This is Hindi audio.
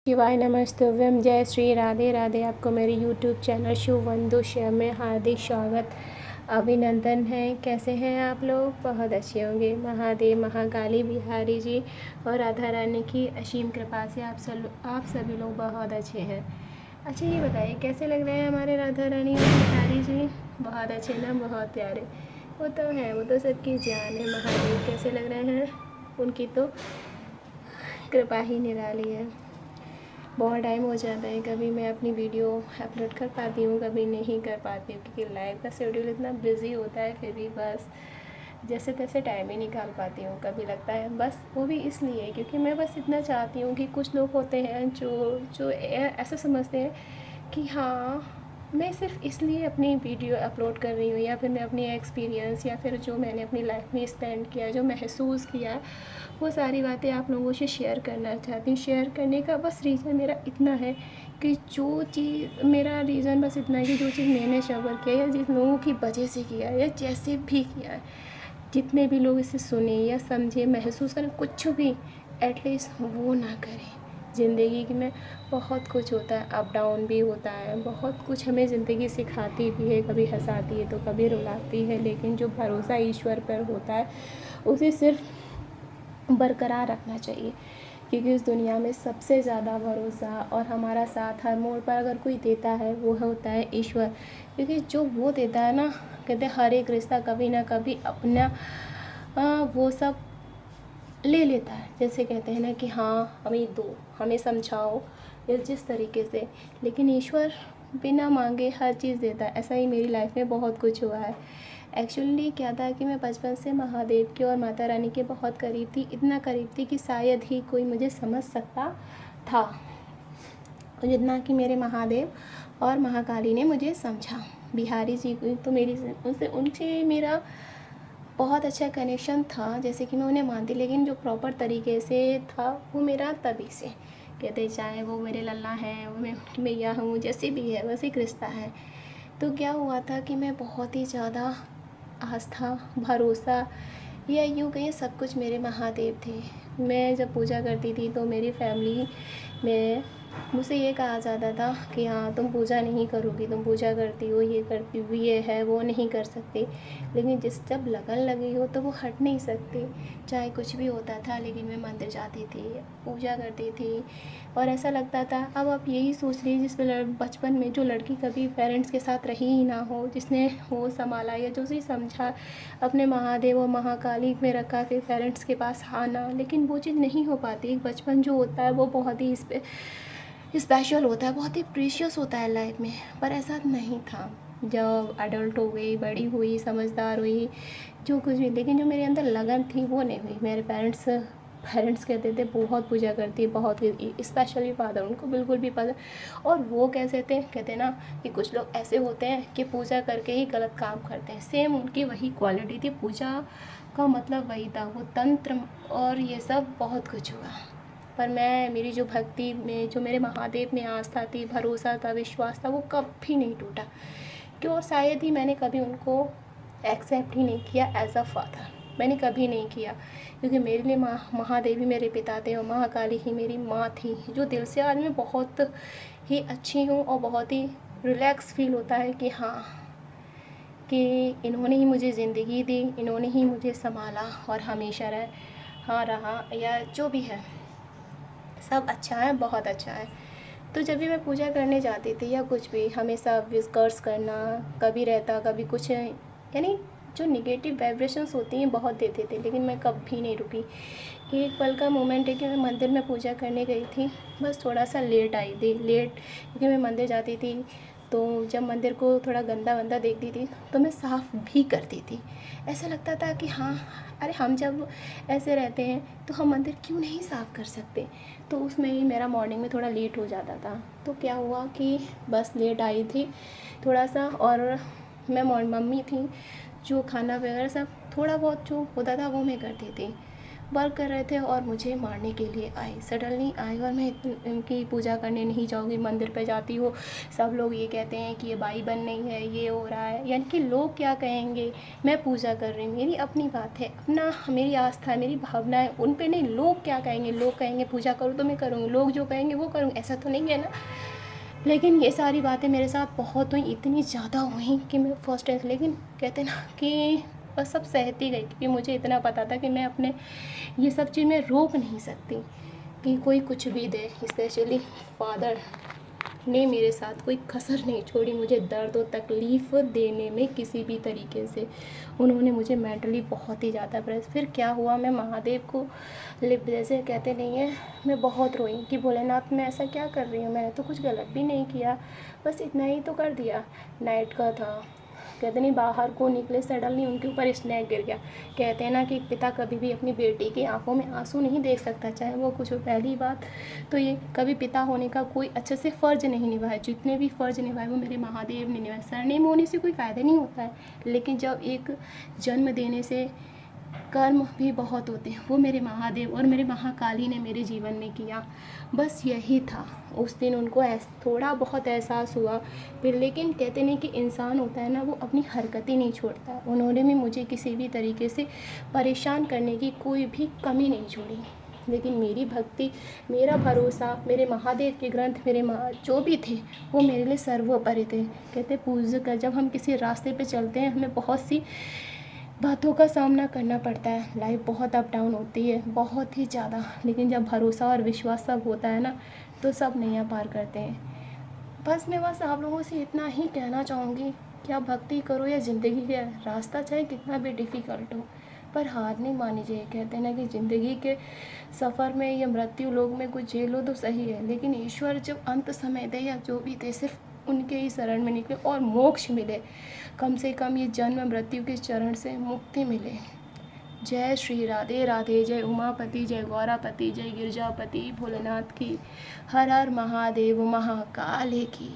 शिवाय नमस्तुभ्यम। जय श्री राधे राधे। आपको मेरे यूट्यूब चैनल शिववंदु में हार्दिक स्वागत अभिनंदन है। कैसे हैं आप लोग? बहुत अच्छे होंगे। महादेव, महाकाली, बिहारी जी और राधा रानी की असीम कृपा से आप सभी लोग बहुत अच्छे हैं। अच्छा, ये बताइए कैसे लग रहे हैं हमारे राधा रानी और बिहारी जी? बहुत अच्छे ना, बहुत प्यारे। वो तो है, वो तो सबकी जान है। महादेव कैसे लग रहे हैं? उनकी तो कृपा ही निराली है। बहुत टाइम हो जाता है, कभी मैं अपनी वीडियो अपलोड कर पाती हूँ, कभी नहीं कर पाती हूँ, क्योंकि लाइफ का शेड्यूल इतना बिजी होता है। फिर भी बस जैसे तैसे टाइम ही निकाल पाती हूँ। कभी लगता है बस, वो भी इसलिए क्योंकि मैं बस इतना चाहती हूँ कि कुछ लोग होते हैं जो ऐसा समझते हैं कि हाँ, मैं सिर्फ इसलिए अपनी वीडियो अपलोड कर रही हूँ, या फिर मैं अपनी एक्सपीरियंस या फिर जो मैंने अपनी लाइफ में स्पेंड किया, जो महसूस किया, वो सारी बातें आप लोगों से शेयर करना चाहती हूँ। शेयर करने का बस रीज़न मेरा इतना है कि जो चीज़ मेरा रीज़न बस इतना है कि जो चीज़ मैंने सफ़र किया या जिन लोगों की वजह से किया या जैसे भी किया है, जितने भी लोग इसे सुने या समझे, महसूस करें, कुछ भी एटलीस्ट वो ना करें। ज़िंदगी में बहुत कुछ होता है, अप डाउन भी होता है, बहुत कुछ हमें ज़िंदगी सिखाती भी है, कभी हंसाती है तो कभी रुलाती है, लेकिन जो भरोसा ईश्वर पर होता है उसे सिर्फ बरकरार रखना चाहिए, क्योंकि इस दुनिया में सबसे ज़्यादा भरोसा और हमारा साथ हर मोड़ पर अगर कोई देता है वो होता है ईश्वर। क्योंकि जो वो देता है ना, कहते हैं हर एक रिश्ता कभी ना कभी अपना वो सब ले लेता है। जैसे कहते हैं ना कि हाँ, हमें दो, हमें समझाओ या जिस तरीके से, लेकिन ईश्वर बिना मांगे हर चीज़ देता है। ऐसा ही मेरी लाइफ में बहुत कुछ हुआ है। एक्चुअली क्या था कि मैं बचपन से महादेव के और माता रानी के बहुत करीब थी, इतना करीब थी कि शायद ही कोई मुझे समझ सकता था, जितना कि मेरे महादेव और महाकाली ने मुझे समझा। बिहारी जी को तो उनसे मेरा बहुत अच्छा कनेक्शन था, जैसे कि मैं उन्हें मानती, लेकिन जो प्रॉपर तरीके से था वो मेरा तभी से, कहते चाहे वो मेरे लल्ला हैं, वो मैं उनकी मैया हूँ, जैसे भी है, बस एक रिश्ता है। तो क्या हुआ था कि मैं बहुत ही ज़्यादा आस्था, भरोसा या यूँ कहिए सब कुछ मेरे महादेव थे। मैं जब पूजा करती थी तो मेरी फैमिली में मुझसे ये कहा जाता था कि हाँ, तुम पूजा नहीं करोगी, तुम पूजा करती हो, ये करती हो, ये है, वो नहीं कर सकती। लेकिन जब लगन लगी हो तो वो हट नहीं सकती, चाहे कुछ भी होता था। लेकिन मैं मंदिर जाती थी, पूजा करती थी, और ऐसा लगता था। अब आप यही सोच लीजिए, जिसमें बचपन में जो लड़की कभी पेरेंट्स के साथ रही ही ना हो, जिसने वो संभाला या जो उसे समझा, अपने महादेव और महाकाली में रखा, फिर पेरेंट्स के पास आना, लेकिन वो चीज़ नहीं हो पाती। एक बचपन जो होता है वो बहुत ही स्पेशल होता है, बहुत ही प्रीशियस होता है लाइफ में। पर ऐसा नहीं था। जब अडल्ट हो गई, बड़ी हुई, समझदार हुई, जो कुछ भी, लेकिन जो मेरे अंदर लगन थी वो नहीं हुई। मेरे पेरेंट्स कहते थे बहुत पूजा करती है, बहुत, स्पेशली फादर, उनको बिल्कुल भी पसंद। और वो कैसे थे, कहते ना कि कुछ लोग ऐसे होते हैं कि पूजा करके ही गलत काम करते हैं, सेम उनकी वही क्वालिटी थी। पूजा का मतलब वही था, वो तंत्र और ये सब बहुत कुछ हुआ। पर मेरी जो भक्ति में, जो मेरे महादेव में आस्था थी, भरोसा था, विश्वास था, वो कभी नहीं टूटा। क्यों? और शायद ही मैंने कभी उनको एक्सेप्ट ही नहीं किया एज अ फादर। मैंने कभी नहीं किया, क्योंकि मेरे लिए महादेवी मेरे पिता थे और महाकाली ही मेरी माँ थी, जो दिल से आज मैं बहुत ही अच्छी हूँ। और बहुत ही रिलैक्स फील होता है कि हाँ, कि इन्होंने ही मुझे ज़िंदगी दी, इन्होंने ही मुझे संभाला और हमेशा रहा, या जो भी है सब अच्छा है, बहुत अच्छा है। तो जब भी मैं पूजा करने जाती थी या कुछ भी, हमेशा विस्कर्स करना कभी रहता, कभी कुछ, यानी जो निगेटिव वाइब्रेशंस होती हैं बहुत देते थे। लेकिन मैं कभी नहीं रुकी। कि एक पल का मोमेंट है कि मैं मंदिर में पूजा करने गई थी, बस थोड़ा सा लेट आई थी, क्योंकि मैं मंदिर जाती थी तो जब मंदिर को थोड़ा गंदा वंदा देखती थी तो मैं साफ़ भी करती थी। ऐसा लगता था कि हाँ, अरे हम जब ऐसे रहते हैं तो हम मंदिर क्यों नहीं साफ़ कर सकते। तो उसमें ही मेरा मॉर्निंग में थोड़ा लेट हो जाता था। तो क्या हुआ कि बस लेट आई थी थोड़ा सा, और मैं मम्मी थी जो खाना वगैरह सब थोड़ा बहुत जो होता था वो मैं करती थी। वर्क कर रहे थे और मुझे मारने के लिए आए, सडनली आए। और मैं इनकी पूजा करने नहीं जाऊँगी, मंदिर पे जाती हूँ, सब लोग ये कहते हैं कि ये बाई बन नहीं है, ये हो रहा है, यानी कि लोग क्या कहेंगे। मैं पूजा कर रही हूँ, मेरी अपनी बात है, अपना मेरी आस्था है, मेरी भावना है, उन पे नहीं लोग क्या कहेंगे। लोग कहेंगे पूजा करो तो मैं करूँगी, लोग जो कहेंगे वो करूँगी, ऐसा तो नहीं है ना। लेकिन ये सारी बातें मेरे साथ बहुत हुई, इतनी ज़्यादा हुई कि मैं फर्स्ट टाइम, लेकिन कहते ना कि बस सब सहती गई, क्योंकि मुझे इतना पता था कि मैं अपने ये सब चीज़ में रोक नहीं सकती कि कोई कुछ भी दे। स्पेशली फादर ने मेरे साथ कोई कसर नहीं छोड़ी मुझे दर्द और तकलीफ़ देने में किसी भी तरीके से। उन्होंने मुझे मेंटली बहुत ही ज़्यादा प्रेस। फिर क्या हुआ, मैं महादेव को लिप जैसे कहते नहीं है, मैं बहुत रोई कि भोलेनाथ मैं ऐसा क्या कर रही हूँ, मैंने तो कुछ गलत भी नहीं किया, बस इतना ही तो कर दिया। नाइट का था, कहते नहीं बाहर को निकले, सडनली उनके ऊपर स्नैक गिर गया। कहते हैं ना कि पिता कभी भी अपनी बेटी की आंखों में आंसू नहीं देख सकता, चाहे वो कुछ हो। पहली बात तो ये कभी पिता होने का कोई अच्छे से फ़र्ज़ नहीं निभाया, जितने भी फ़र्ज़ निभाए वो मेरे महादेव ने निभाए। सरनेम होने से कोई फ़ायदा नहीं होता है, लेकिन जब एक जन्म देने से कर्म भी बहुत होते हैं, वो मेरे महादेव और मेरे महाकाली ने मेरे जीवन में किया। बस यही था। उस दिन उनको थोड़ा बहुत एहसास हुआ फिर, लेकिन कहते नहीं कि इंसान होता है ना, वो अपनी हरकतें नहीं छोड़ता। उन्होंने भी मुझे किसी भी तरीके से परेशान करने की कोई भी कमी नहीं छोड़ी। लेकिन मेरी भक्ति, मेरा भरोसा, मेरे महादेव के ग्रंथ, मेरे जो भी थे वो मेरे लिए सर्वोपरि थे। कहते पूज्य कर, जब हम किसी रास्ते पे चलते हैं हमें बहुत सी बातों का सामना करना पड़ता है, लाइफ बहुत अप डाउन होती है, बहुत ही ज़्यादा। लेकिन जब भरोसा और विश्वास सब होता है ना, तो सब नैया पार करते हैं। बस आप लोगों से इतना ही कहना चाहूँगी कि आप भक्ति करो या ज़िंदगी का रास्ता चाहे कितना भी डिफ़िकल्ट हो, पर हार नहीं मानी चाहिए। कहते हैं ना कि ज़िंदगी के सफ़र में या मृत्यु लोक में कुछ झेलो तो सही है, लेकिन ईश्वर जब अंत समय दे या जो भी दे, सिर्फ उनके ही शरण में निकले और मोक्ष मिले। कम से कम ये जन्म मृत्यु के चरण से मुक्ति मिले। जय श्री राधे राधे। जय उमापति, जय गौरापति, जय गिरजापति भोलेनाथ की। हर हर महादेव महाकाल की।